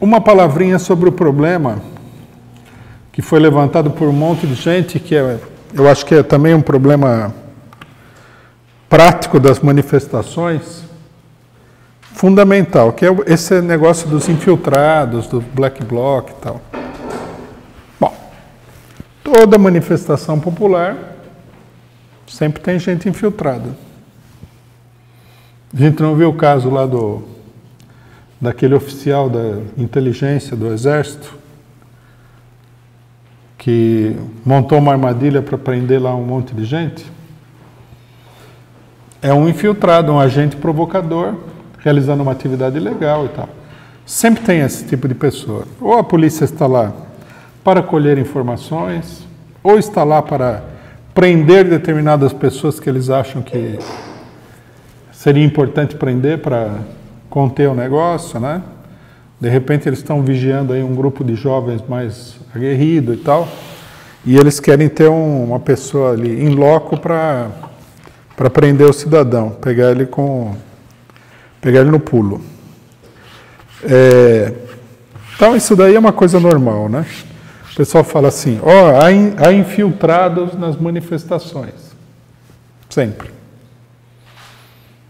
uma palavrinha sobre o problema que foi levantado por um monte de gente, que eu acho que é também um problema prático das manifestações, fundamental, que é esse negócio dos infiltrados, do black bloc e tal. Bom, toda manifestação popular sempre tem gente infiltrada. A gente não viu o caso lá daquele oficial da inteligência do Exército que montou uma armadilha para prender lá um monte de gente? É um infiltrado, um agente provocador, realizando uma atividade ilegal e tal. Sempre tem esse tipo de pessoa. Ou a polícia está lá para colher informações, ou está lá para prender determinadas pessoas que eles acham que seria importante prender para conter o negócio, né? De repente eles estão vigiando aí um grupo de jovens mais aguerrido e tal, e eles querem ter uma pessoa ali em loco para prender o cidadão, pegar ele no pulo. Então isso daí é uma coisa normal, né? O pessoal fala assim, há infiltrados nas manifestações. Sempre.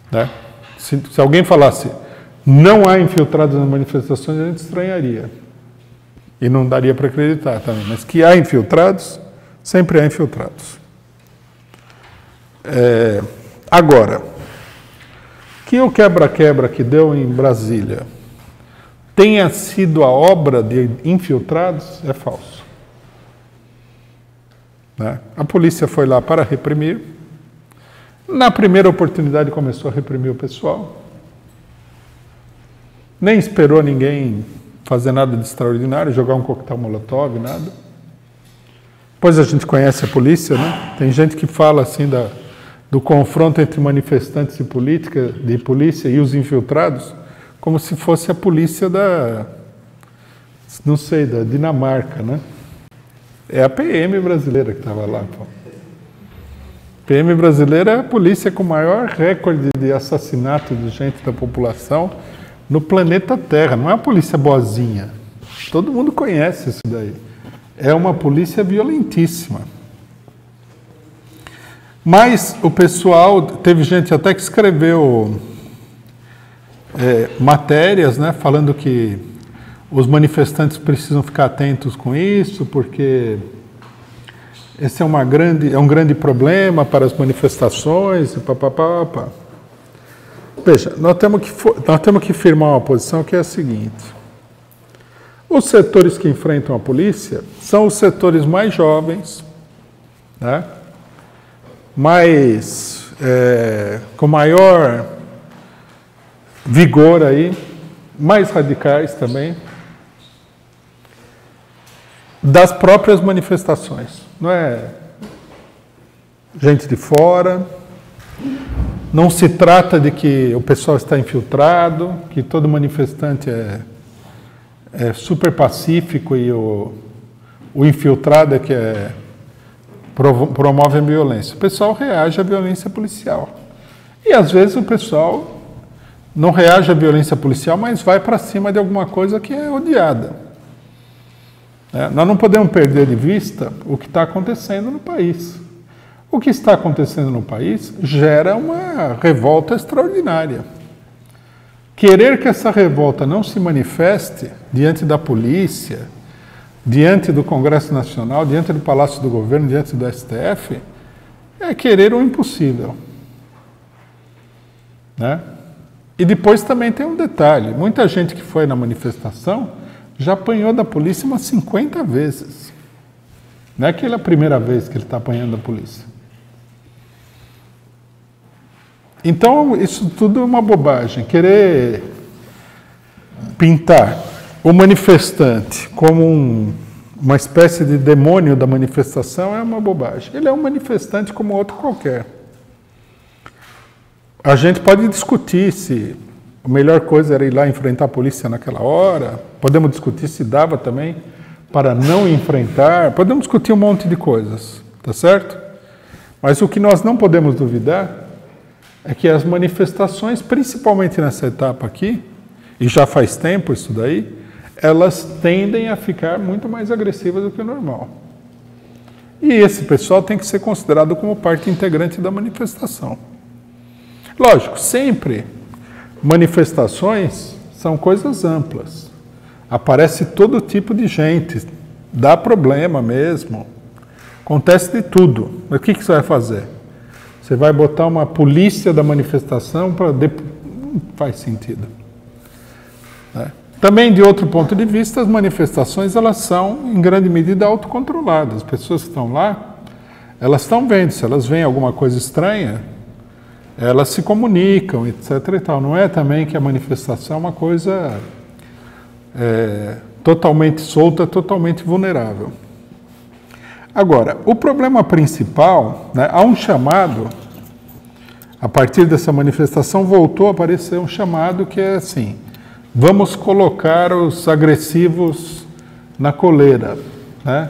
Né? Se alguém falasse, não há infiltrados nas manifestações, a gente estranharia. E não daria para acreditar também. Mas que há infiltrados, sempre há infiltrados. Agora, que o quebra-quebra que deu em Brasília tenha sido a obra de infiltrados, é falso. Né? A polícia foi lá para reprimir. Na primeira oportunidade começou a reprimir o pessoal. Nem esperou ninguém fazer nada de extraordinário, jogar um coquetel molotov, nada. Depois a gente conhece a polícia, né? Tem gente que fala assim do confronto entre manifestantes e polícia e os infiltrados, como se fosse a polícia da Dinamarca, né? É a PM brasileira que estava lá, pô. PM brasileira é a polícia com o maior recorde de assassinato de gente da população no planeta Terra. Não é uma polícia boazinha. Todo mundo conhece isso daí. É uma polícia violentíssima. Mas o pessoal, teve gente até que escreveu matérias, né, falando que os manifestantes precisam ficar atentos com isso, porque esse é um grande problema para as manifestações, papapá. Veja, nós temos que firmar uma posição que é a seguinte: os setores que enfrentam a polícia são os setores mais jovens, né? Com maior vigor aí, mais radicais também, das próprias manifestações. Não é gente de fora, não se trata de que o pessoal está infiltrado, que todo manifestante é super pacífico e o infiltrado é que promove a violência. O pessoal reage à violência policial. E às vezes o pessoal não reage à violência policial, mas vai para cima de alguma coisa que é odiada. Nós não podemos perder de vista o que está acontecendo no país. O que está acontecendo no país gera uma revolta extraordinária. Querer que essa revolta não se manifeste diante da polícia, diante do Congresso Nacional, diante do Palácio do Governo, diante do STF, é querer o impossível. Né? E depois também tem um detalhe: muita gente que foi na manifestação já apanhou da polícia umas 50 vezes. Não é aquela primeira vez que ele está apanhando da polícia. Então, isso tudo é uma bobagem. Querer pintar o manifestante como uma espécie de demônio da manifestação é uma bobagem. Ele é um manifestante como outro qualquer. A gente pode discutir se a melhor coisa era ir lá enfrentar a polícia naquela hora. Podemos discutir se dava também para não enfrentar. Podemos discutir um monte de coisas, tá certo? Mas o que nós não podemos duvidar é que as manifestações, principalmente nessa etapa aqui, e já faz tempo isso daí, elas tendem a ficar muito mais agressivas do que o normal. E esse pessoal tem que ser considerado como parte integrante da manifestação. Lógico, sempre manifestações são coisas amplas. Aparece todo tipo de gente, dá problema mesmo, acontece de tudo. Mas o que você vai fazer? Você vai botar uma polícia da manifestação para... Não faz sentido. Né? Também, de outro ponto de vista, as manifestações elas são, em grande medida, autocontroladas. As pessoas que estão lá, elas estão vendo. Se elas veem alguma coisa estranha, elas se comunicam, etc. e tal. Não é também que a manifestação é uma coisa totalmente solta, totalmente vulnerável. Agora, o problema principal, né, há um chamado, a partir dessa manifestação voltou a aparecer um chamado que é assim, vamos colocar os agressivos na coleira, né?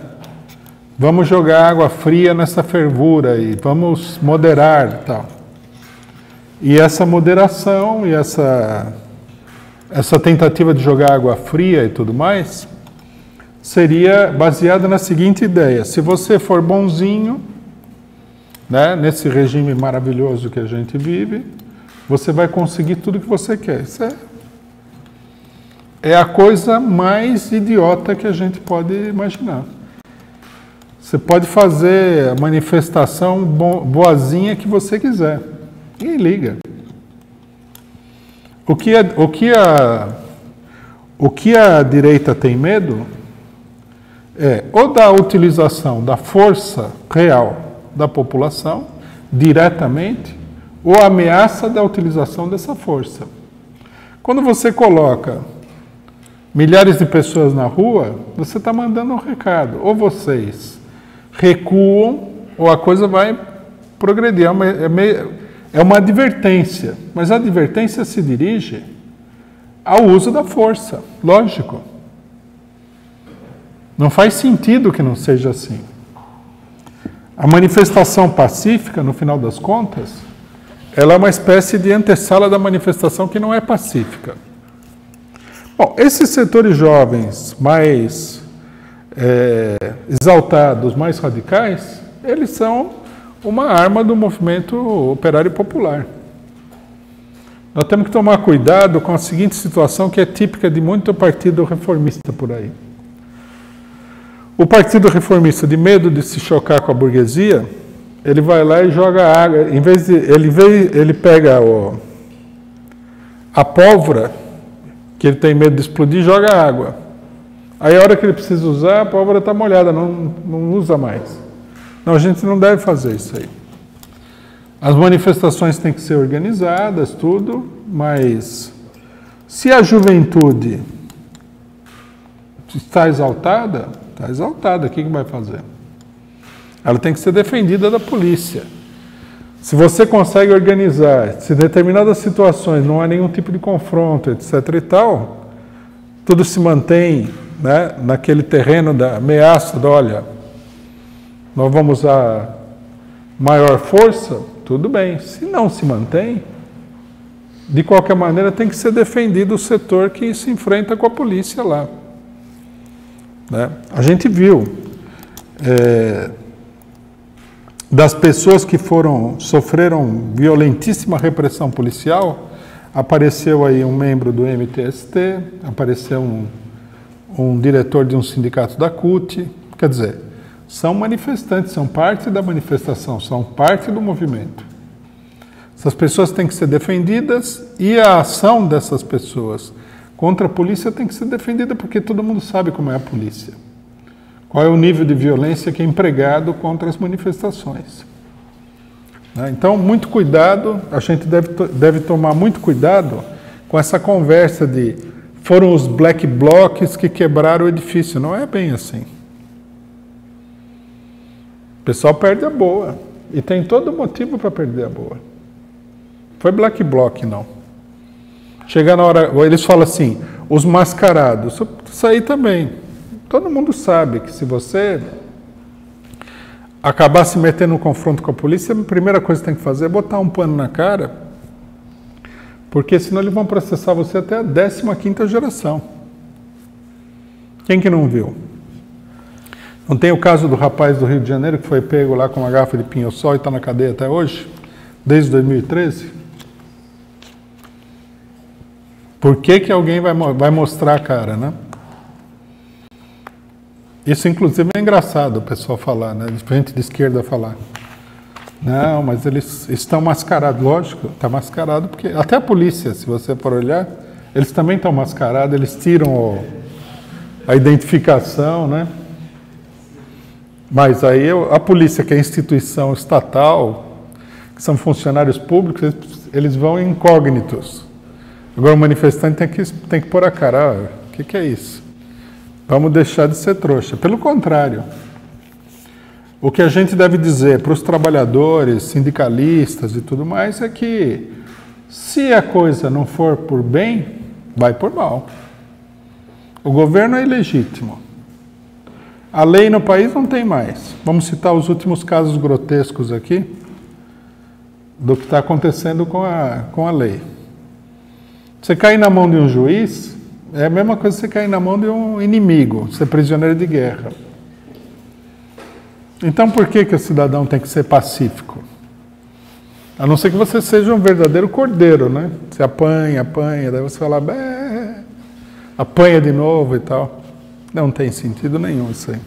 Vamos jogar água fria nessa fervura e vamos moderar e tal. E essa moderação e essa tentativa de jogar água fria e tudo mais seria baseada na seguinte ideia: se você for bonzinho, né, nesse regime maravilhoso que a gente vive, você vai conseguir tudo que você quer. Isso é a coisa mais idiota que a gente pode imaginar. Você pode fazer a manifestação boazinha que você quiser. Ninguém liga. O que a direita tem medo é ou da utilização da força real da população, diretamente, ou a ameaça da utilização dessa força. Quando você coloca milhares de pessoas na rua, você está mandando um recado. Ou vocês recuam, ou a coisa vai progredir. É uma advertência, mas a advertência se dirige ao uso da força, lógico. Não faz sentido que não seja assim. A manifestação pacífica, no final das contas, ela é uma espécie de antessala da manifestação que não é pacífica. Bom, esses setores jovens mais exaltados, mais radicais, eles são uma arma do movimento operário popular. Nós temos que tomar cuidado com a seguinte situação que é típica de muito partido reformista por aí. O partido reformista, de medo de se chocar com a burguesia, ele vai lá e joga água. Em vez de ele pega a pólvora, que ele tem medo de explodir, e joga água. Aí a hora que ele precisa usar, a pólvora está molhada, não usa mais. Não, a gente não deve fazer isso aí. As manifestações têm que ser organizadas, tudo, mas se a juventude está exaltada, o que vai fazer? Ela tem que ser defendida da polícia. Se você consegue organizar, se em determinadas situações não há nenhum tipo de confronto, etc. e tal, tudo se mantém, né, naquele terreno da ameaça, olha, nós vamos usar maior força, tudo bem. Se não se mantém, de qualquer maneira tem que ser defendido o setor que se enfrenta com a polícia lá. Né? A gente viu das pessoas que sofreram violentíssima repressão policial, apareceu aí um membro do MTST, apareceu um diretor de um sindicato da CUT, quer dizer, são manifestantes, são parte da manifestação, são parte do movimento. Essas pessoas têm que ser defendidas e a ação dessas pessoas contra a polícia tem que ser defendida porque todo mundo sabe como é a polícia. Qual é o nível de violência que é empregado contra as manifestações. Então, muito cuidado, a gente deve tomar muito cuidado com essa conversa de foram os black blocs que quebraram o edifício. Não é bem assim. O pessoal perde a boa. E tem todo motivo para perder a boa. Foi black bloc, não. Chega na hora, eles falam assim, os mascarados. Isso aí também. Todo mundo sabe que se você acabar se metendo no confronto com a polícia, a primeira coisa que tem que fazer é botar um pano na cara, porque senão eles vão processar você até a 15ª geração. Quem que não viu? Não tem o caso do rapaz do Rio de Janeiro que foi pego lá com uma garrafa de pinho-sol e está na cadeia até hoje? Desde 2013? Por que que alguém vai mostrar a cara, né? Isso, inclusive, é engraçado o pessoal falar, né? Gente de esquerda falar. Não, mas eles estão mascarados. Lógico, está mascarado, porque até a polícia, se você for olhar, eles também estão mascarados, eles tiram a identificação, né? Mas aí a polícia, que é instituição estatal, que são funcionários públicos, eles vão incógnitos. Agora o manifestante tem que pôr a cara, o que é isso? Vamos deixar de ser trouxa. Pelo contrário, o que a gente deve dizer para os trabalhadores, sindicalistas e tudo mais é que se a coisa não for por bem, vai por mal. O governo é ilegítimo. A lei no país não tem mais. Vamos citar os últimos casos grotescos aqui do que está acontecendo com a lei. Você cair na mão de um juiz é a mesma coisa que você cair na mão de um inimigo, ser prisioneiro de guerra. Então por que o cidadão tem que ser pacífico? A não ser que você seja um verdadeiro cordeiro, né? Você apanha, daí você fala, apanha de novo e tal. Não tem sentido nenhum isso aí.